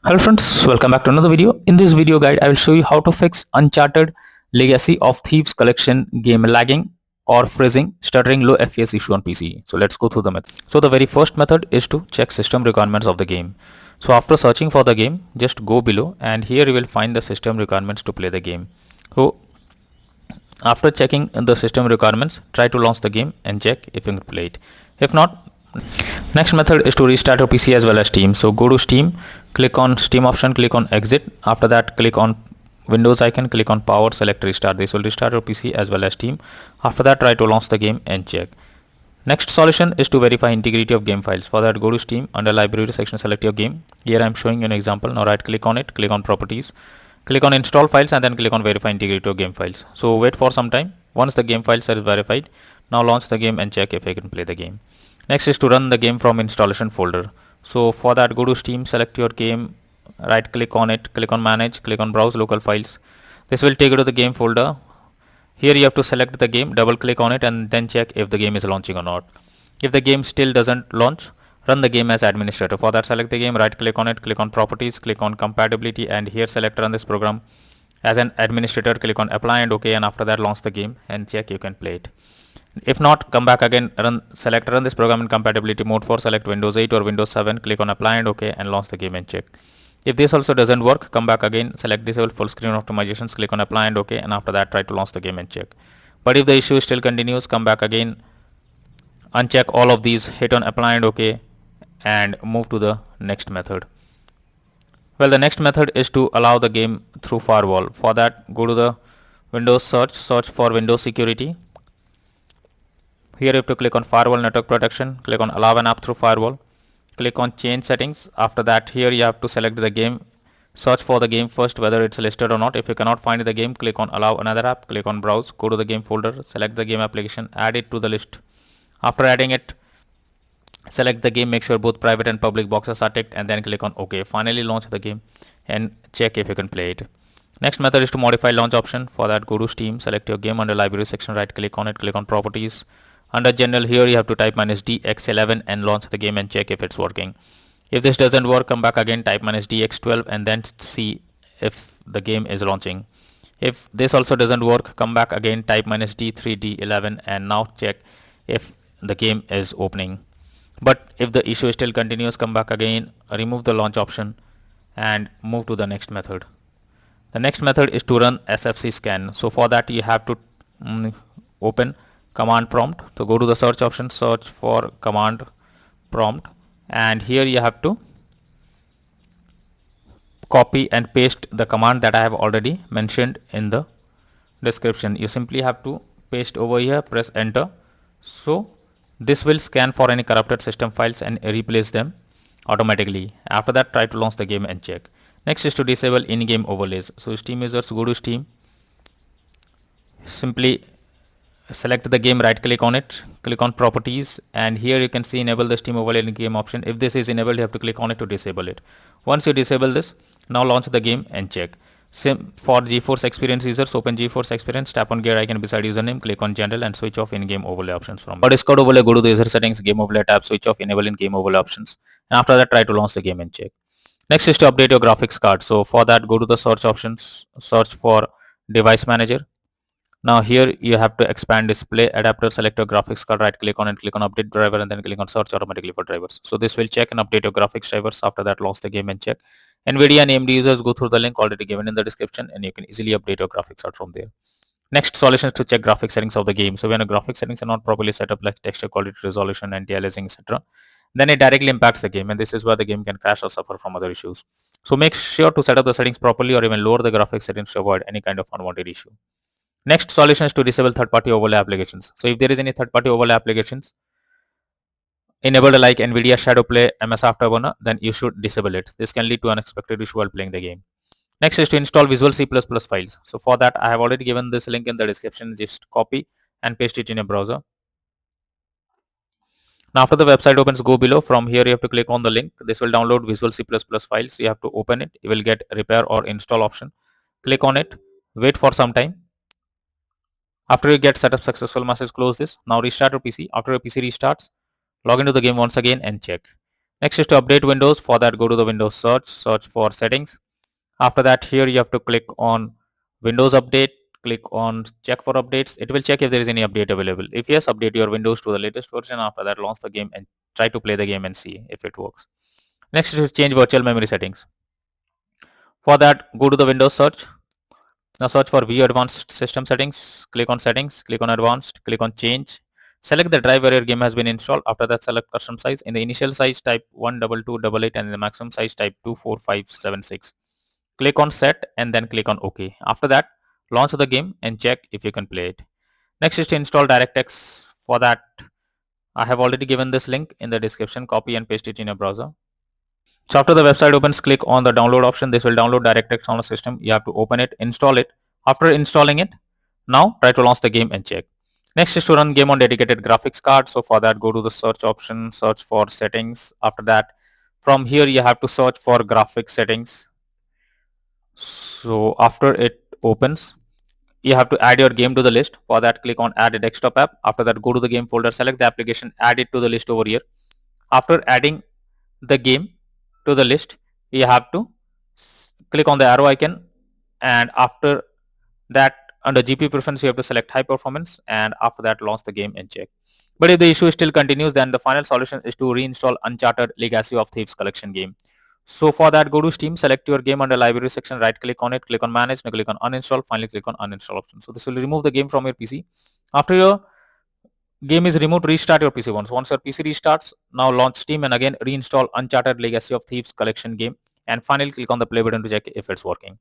Hello friends, welcome back to another video. In this video guide, I will show you how to fix Uncharted Legacy of Thieves Collection game lagging or freezing, stuttering, low FPS issue on PC. So let's go through the method. So the very first method is to check system requirements of the game. So after searching for the game, just go below and here you will find the system requirements to play the game. So after checking the system requirements, try to launch the game and check if you can play it. If not, next method is to restart your PC as well as Steam. So go to Steam, click on Steam option, click on exit. After that, click on Windows icon, click on power, select restart. This will restart your PC as well as Steam. After that, try to launch the game and check. Next solution is to verify integrity of game files. For that, go to Steam, under library section, select your game. Here I am showing you an example. Now right click on it, click on properties, click on install files and then click on verify integrity of game files. So wait for some time. Once the game files are verified, now launch the game and check if you can play the game. Next is to run the game from installation folder. So for that, go to Steam, select your game, right click on it, click on manage, click on browse local files. This will take you to the game folder. Here you have to select the game, double click on it and then check if the game is launching or not. If the game still doesn't launch, run the game as administrator. For that, select the game, right click on it, click on properties, click on compatibility and here select run this program as an administrator, click on apply and OK, and after that launch the game and check you can play it. If not, come back again, select run this program in compatibility mode for select Windows 8 or Windows 7, click on apply and OK and launch the game and check. If this also doesn't work, come back again, select disable full screen optimizations, click on apply and OK, and after that try to launch the game and check. But if the issue still continues, come back again, uncheck all of these, hit on apply and OK and move to the next method. Well, the next method is to allow the game through firewall. For that, go to the Windows search for Windows security. Here you have to click on firewall network protection, click on allow an app through firewall, click on change settings. After that, here you have to select the game, search for the game first whether it's listed or not. If you cannot find the game, click on allow another app, click on browse, go to the game folder, select the game application, add it to the list. After adding it, select the game, make sure both private and public boxes are ticked and then click on OK. Finally launch the game and check if you can play it. Next method is to modify launch option. For that, go to Steam, select your game, under library section, right click on it, click on properties. Under general, here you have to type -dx11 and launch the game and check if it's working. If this doesn't work, come back again, type -dx12 and then see if the game is launching. If this also doesn't work, come back again, type -d3d11 and now check if the game is opening. But if the issue still continues, come back again, remove the launch option and move to the next method. The next method is to run SFC scan. So for that, you have to open command prompt. So go to the search option, search for command prompt and here you have to copy and paste the command that I have already mentioned in the description. You simply have to paste over here, press enter. So this will scan for any corrupted system files and replace them automatically. After that, try to launch the game and check. Next is to disable in-game overlays. So Steam users, go to Steam, simply select the game, right click on it, click on properties and here you can see enable the Steam overlay in game option. If this is enabled, you have to click on it to disable it. Once you disable this, now launch the game and check. For GeForce Experience users, open GeForce Experience, tap on gear icon beside username, click on general and switch off in-game overlay options from. For Discord overlay, go to the user settings, game overlay tab, switch off enable in-game overlay options and after that try to launch the game and check. Next is to update your graphics card. So for that, go to the search options, search for device manager. Now here you have to expand display adapter, select your graphics card, right click on it, click on update driver and then click on search automatically for drivers. So this will check and update your graphics drivers. After that, launch the game and check. NVIDIA and AMD users, go through the link already given in the description and you can easily update your graphics card from there. Next solution is to check graphics settings of the game. So when the graphics settings are not properly set up, like texture quality, resolution, anti-aliasing, etc., then it directly impacts the game and this is where the game can crash or suffer from other issues. So make sure to set up the settings properly or even lower the graphics settings to avoid any kind of unwanted issue. Next solution is to disable third-party overlay applications. So if there is any third-party overlay applications enabled like NVIDIA Shadow Play, MS Afterburner, then you should disable it. This can lead to unexpected issue while playing the game. Next is to install Visual C++ files. So for that, I have already given this link in the description. Just copy and paste it in your browser. Now after the website opens, go below. From here you have to click on the link. This will download Visual C++ files. You have to open it. You will get repair or install option. Click on it. Wait for some time. After you get setup successful message, close this. Now restart your PC. After your PC restarts, log into the game once again and check. Next is to update Windows. For that, go to the Windows search for settings. After that, here you have to click on Windows Update, click on check for updates. It will check if there is any update available. If yes, update your Windows to the latest version. After that, launch the game and try to play the game and see if it works. Next is to change virtual memory settings. For that, go to the Windows search. Now search for View Advanced System Settings. Click on Settings, click on Advanced, click on Change. Select the drive where your game has been installed. After that, select Custom Size. In the initial size, type 12288 and in the maximum size, type 24576. Click on Set and then click on OK. After that, launch the game and check if you can play it. Next is to install DirectX. For that, I have already given this link in the description. Copy and paste it in your browser. So after the website opens, click on the download option. This will download DirectX on the system. You have to open it, install it. After installing it, now try to launch the game and check. Next is to run game on dedicated graphics card. So for that, go to the search option, search for settings. After that, from here you have to search for graphics settings. So after it opens, you have to add your game to the list. For that, click on add a desktop app. After that, go to the game folder, select the application, add it to the list over here. After adding the game to the list, you have to click on the arrow icon, and after that, under GPU preference, you have to select high performance, and after that, launch the game and check. But if the issue still continues, then the final solution is to reinstall Uncharted Legacy of Thieves Collection game. So for that, go to Steam, select your game under library section, right click on it, click on manage, now click on uninstall, finally click on uninstall option. So this will remove the game from your PC. After your game is removed, restart your PC once. Once your PC restarts, now launch Steam and again reinstall Uncharted Legacy of Thieves Collection game, and finally click on the play button to check if it's working.